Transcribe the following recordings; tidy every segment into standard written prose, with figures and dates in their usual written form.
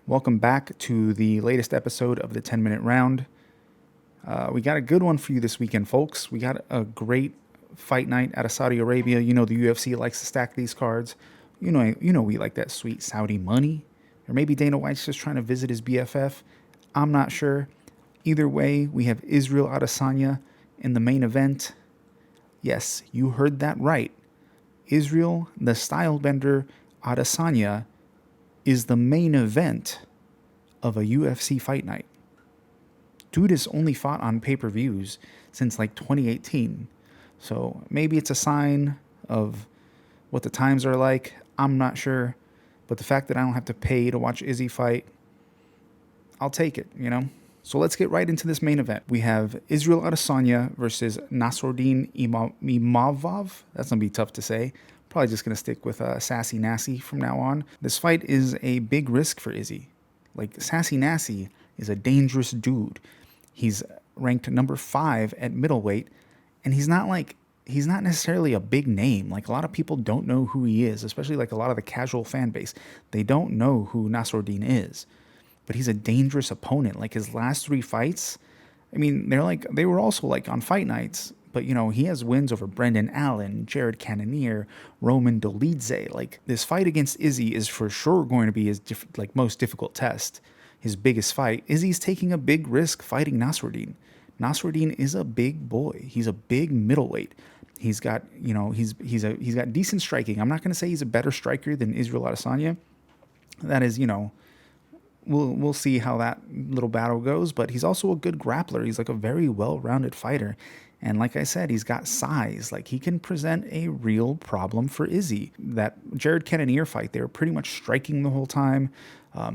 Welcome back to the latest episode of the 10-Minute Round. We got a good one for you this weekend, folks. We got a great fight night out of Saudi Arabia. You know the UFC likes to stack these cards. You know we like that sweet Saudi money. Or maybe Dana White's just trying to visit his BFF. I'm not sure. Either way, we have Israel Adesanya in the main event. Yes, you heard that right. Israel, the style bender Adesanya, is the main event of a UFC fight night. Dude has only fought on pay-per-views since like 2018. So maybe it's a sign of what the times are like. I'm not sure. But the fact that I don't have to pay to watch Izzy fight, I'll take it, you know? So let's get right into this main event. We have Israel Adesanya versus Nassourdine Imavov. That's going to be tough to say. Probably just going to stick with Sassy Nassi from now on. This fight is a big risk for Izzy. Like, Sassy Nassi is a dangerous dude. He's ranked number 5 at middleweight, and he's not necessarily a big name. Like, a lot of people don't know who he is, especially like a lot of the casual fan base. They don't know who Nassourdine is. But he's a dangerous opponent. Like, his last 3 fights, I mean, they were also like on fight nights, but you know, he has wins over Brendan Allen, Jared Cannonier, Roman Dolidze. Like, this fight against Izzy is for sure going to be his most difficult test, his biggest fight. Izzy's taking a big risk fighting Nassourdine. Nassourdine is a big boy. He's a big middleweight. He's got, you know, he's got decent striking. I'm not going to say he's a better striker than Israel Adesanya. That is, you know, we'll see how that little battle goes, but he's also a good grappler. He's like a very well-rounded fighter. And like I said, he's got size. Like, he can present a real problem for Izzy. That Jared Cannonier fight, they were pretty much striking the whole time.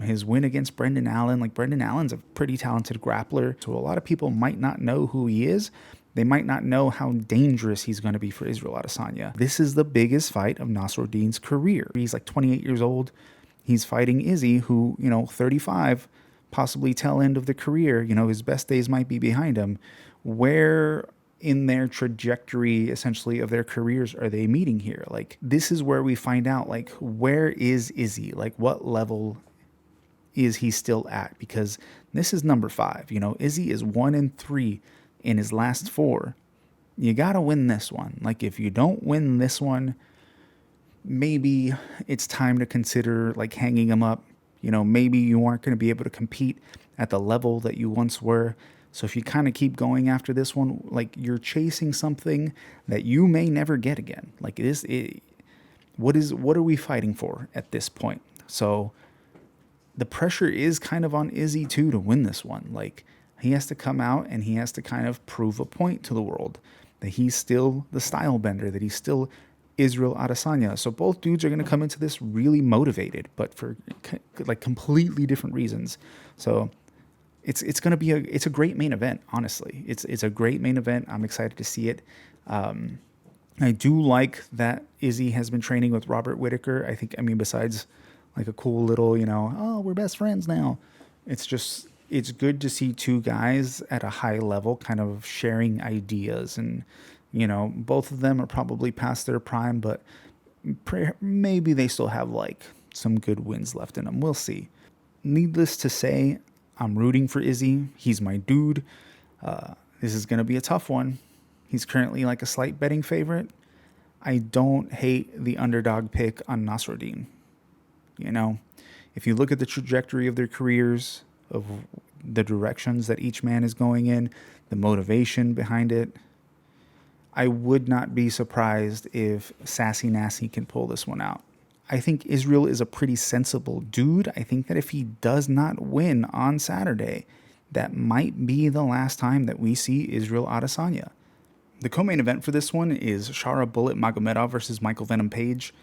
His win against Brendan Allen, like, Brendan Allen's a pretty talented grappler, so a lot of people might not know who he is. They might not know how dangerous he's going to be for Israel Adesanya. This is the biggest fight of Nassourdine's career. He's like 28 years old. He's fighting Izzy, who, you know, 35, possibly tail end of the career. You know, his best days might be behind him. Where in their trajectory, essentially, of their careers are they meeting here? Like, this is where we find out, like, where is Izzy? Like, what level is he still at? Because this is number 5. You know, Izzy is 1-3 in his last 4. You got to win this one. Like, if you don't win this one, maybe it's time to consider, like, hanging him up. You know, maybe you aren't going to be able to compete at the level that you once were. So if you kind of keep going after this one, like, you're chasing something that you may never get again. Like, what are we fighting for at this point? So the pressure is kind of on Izzy too to win this one. Like, he has to come out and he has to kind of prove a point to the world that he's still the style bender, that he's still Israel Adesanya. So both dudes are going to come into this really motivated, but for like completely different reasons. So it's going to be a great main event. Honestly, it's a great main event. I'm excited to see it. I do like that Izzy has been training with Robert Whittaker. I mean, besides like a cool little, you know, oh, we're best friends now. It's good to see 2 guys at a high level kind of sharing ideas. And, you know, both of them are probably past their prime, but maybe they still have like some good wins left in them. We'll see. Needless to say, I'm rooting for Izzy. He's my dude. This is going to be a tough one. He's currently like a slight betting favorite. I don't hate the underdog pick on Nassourdine. You know, if you look at the trajectory of their careers, of the directions that each man is going in, the motivation behind it, I would not be surprised if Sassy Nassi can pull this one out. I think Israel is a pretty sensible dude. I think that if he does not win on Saturday, that might be the last time that we see Israel Adesanya. The co-main event for this one is Shara Bullet Magomedov versus Michael Venom Page.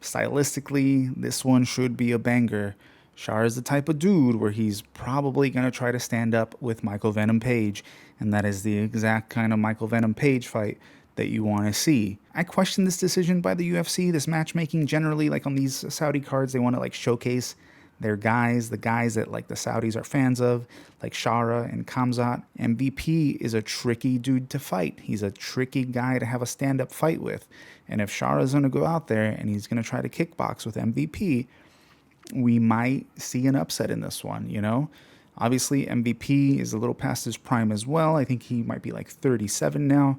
Stylistically, this one should be a banger. Shara is the type of dude where he's probably going to try to stand up with Michael Venom Page, and that is the exact kind of Michael Venom Page fight that you want to see. I question this decision by the UFC, this matchmaking generally, like on these Saudi cards, they want to like showcase their guys, the guys that like the Saudis are fans of, like Shara and Khamzat. MVP is a tricky dude to fight. He's a tricky guy to have a stand-up fight with. And if Shara's going to go out there and he's going to try to kickbox with MVP, we might see an upset in this one, you know? Obviously, MVP is a little past his prime as well. I think he might be like 37 now,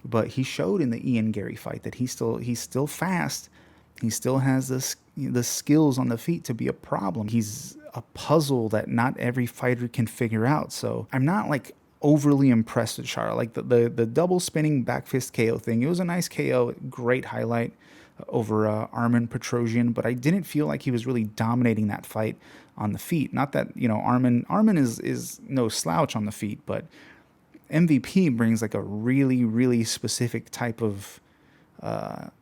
but he showed in the Ian Gary fight that he's still fast. He still has the skills on the feet to be a problem. He's a puzzle that not every fighter can figure out. So I'm not like overly impressed with Shara. Like the double spinning back fist KO thing, it was a nice KO, great highlight over Armin Petrosian, but I didn't feel like he was really dominating that fight on the feet. Not that, you know, Armin is no slouch on the feet, but MVP brings like a really, really specific type of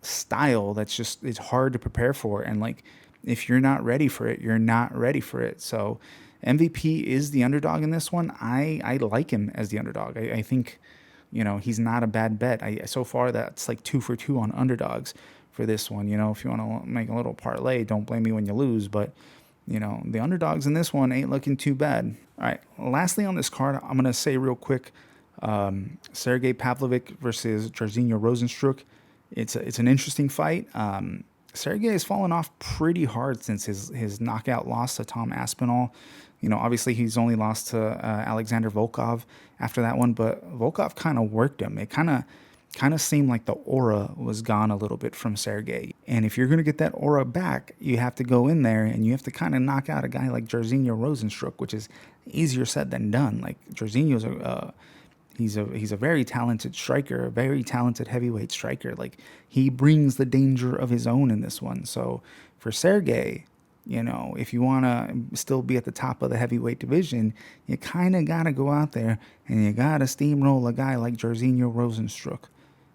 style that's just, it's hard to prepare for. And like, if you're not ready for it, you're not ready for it. So MVP is the underdog in this one. I like him as the underdog. I think, you know, he's not a bad bet. So far, that's like 2 for 2 on underdogs for this one. You know, if you want to make a little parlay, don't blame me when you lose. But, you know, the underdogs in this one ain't looking too bad. All right. Lastly on this card, I'm going to say real quick, Sergei Pavlovich versus Jairzinho Rozenstruik. It's an interesting fight. Sergei has fallen off pretty hard since his knockout loss to Tom Aspinall. You know, obviously he's only lost to Alexander Volkov after that one, but Volkov kind of worked him. It kind of seemed like the aura was gone a little bit from Sergei. And if you're going to get that aura back, you have to go in there and you have to kind of knock out a guy like Jairzinho Rozenstruik, which is easier said than done. Like Jairzinho's he's a very talented striker, a very talented heavyweight striker. Like he brings the danger of his own in this one. So for Sergei, you know, if you want to still be at the top of the heavyweight division, you kind of got to go out there and you got to steamroll a guy like Jairzinho Rozenstruik.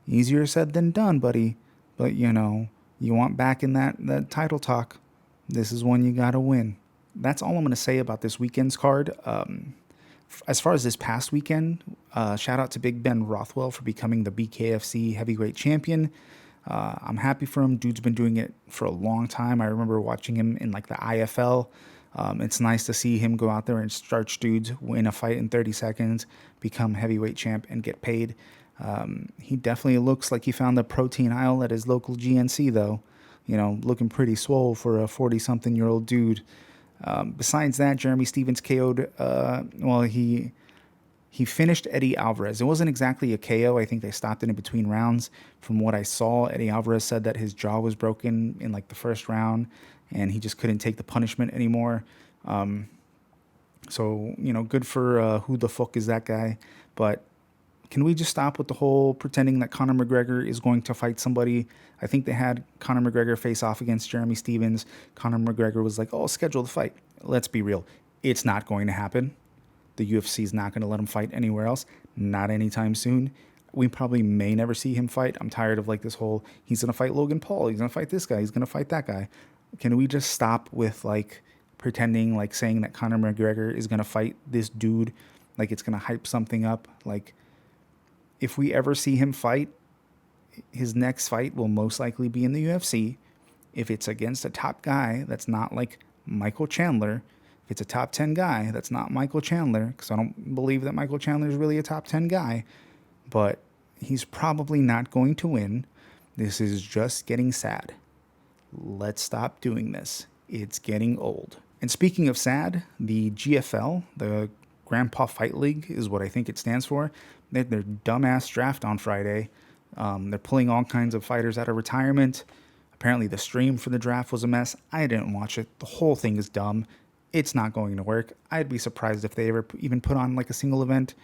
Easier said than done, buddy. But, you know, you want back in that title talk, this is one you got to win. That's all I'm going to say about this weekend's card. As far as this past weekend, shout out to Big Ben Rothwell for becoming the BKFC heavyweight champion. I'm happy for him. Dude's been doing it for a long time. I remember watching him in like the IFL. It's nice to see him go out there and starch dudes, win a fight in 30 seconds, become heavyweight champ, and get paid. He definitely looks like he found the protein aisle at his local GNC, though. You know, looking pretty swole for a 40-something-year-old dude. Besides that, Jeremy Stephens KO'd, he finished Eddie Alvarez. It wasn't exactly a KO. I think they stopped it in between rounds. From what I saw, Eddie Alvarez said that his jaw was broken in like the first round and he just couldn't take the punishment anymore. So, you know, good for who the fuck is that guy. But can we just stop with the whole pretending that Conor McGregor is going to fight somebody? I think they had Conor McGregor face off against Jeremy Stephens. Conor McGregor was like, oh, schedule the fight. Let's be real. It's not going to happen. The UFC is not going to let him fight anywhere else. Not anytime soon. We probably may never see him fight. I'm tired of like this whole, he's going to fight Logan Paul. He's going to fight this guy. He's going to fight that guy. Can we just stop with like pretending, like saying that Conor McGregor is going to fight this dude? Like it's going to hype something up. Like if we ever see him fight, his next fight will most likely be in the UFC. If it's against a top guy that's not like Michael Chandler, if it's a top 10 guy that's not Michael Chandler, because I don't believe that Michael Chandler is really a top 10 guy, but he's probably not going to win. This is just getting sad. Let's stop doing this. It's getting old. And speaking of sad, the GFL, the Grandpa Fight League, is what I think it stands for. They had their dumbass draft on Friday. They're pulling all kinds of fighters out of retirement. Apparently the stream for the draft was a mess. I didn't watch it. The whole thing is dumb. It's not going to work. I'd be surprised if they ever even put on like a single event.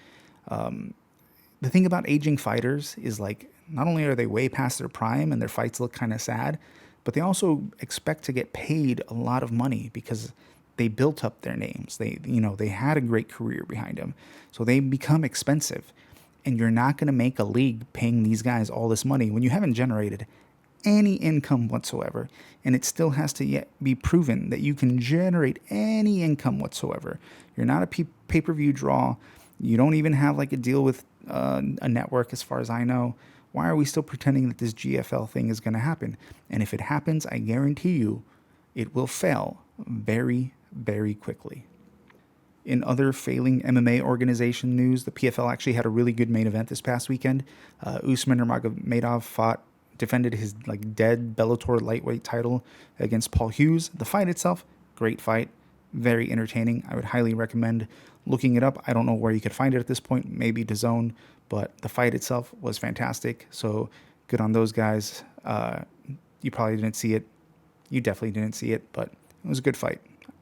The thing about aging fighters is like, not only are they way past their prime and their fights look kind of sad, but they also expect to get paid a lot of money because they built up their names. They had a great career behind them. So they become expensive. And you're not going to make a league paying these guys all this money when you haven't generated any income whatsoever. And it still has to yet be proven that you can generate any income whatsoever. You're not a pay-per-view draw. You don't even have like a deal with a network as far as I know. Why are we still pretending that this GFL thing is going to happen? And if it happens, I guarantee you it will fail very, very quickly. In other failing MMA organization news, the PFL actually had a really good main event this past weekend. Usman Nurmagomedov defended his like dead Bellator lightweight title against Paul Hughes. The fight itself, Great fight. Very entertaining. I would highly recommend looking it up. I don't know where you could find it at this point, maybe DAZN, but the fight itself was fantastic. So good on those guys. You probably didn't see it. You definitely didn't see it, but it was a good fight.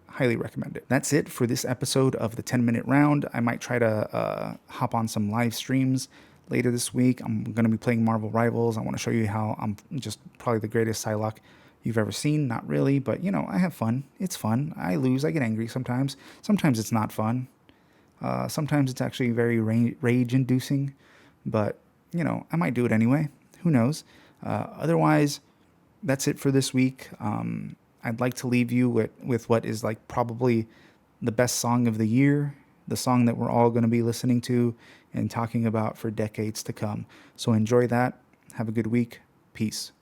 Highly recommend it. That's it for this episode of the 10-minute round. I might try to hop on some live streams later this week. I'm going to be playing Marvel Rivals. I want to show you how I'm just probably the greatest Psylocke you've ever seen. Not really, but I have fun. It's fun. I lose. I get angry sometimes. Sometimes it's not fun. Sometimes it's actually very rage-inducing, but I might do it anyway. Who knows? Otherwise, that's it for this week. I'd like to leave you with what is like probably the best song of the year, the song that we're all going to be listening to and talking about for decades to come. So enjoy that. Have a good week. Peace.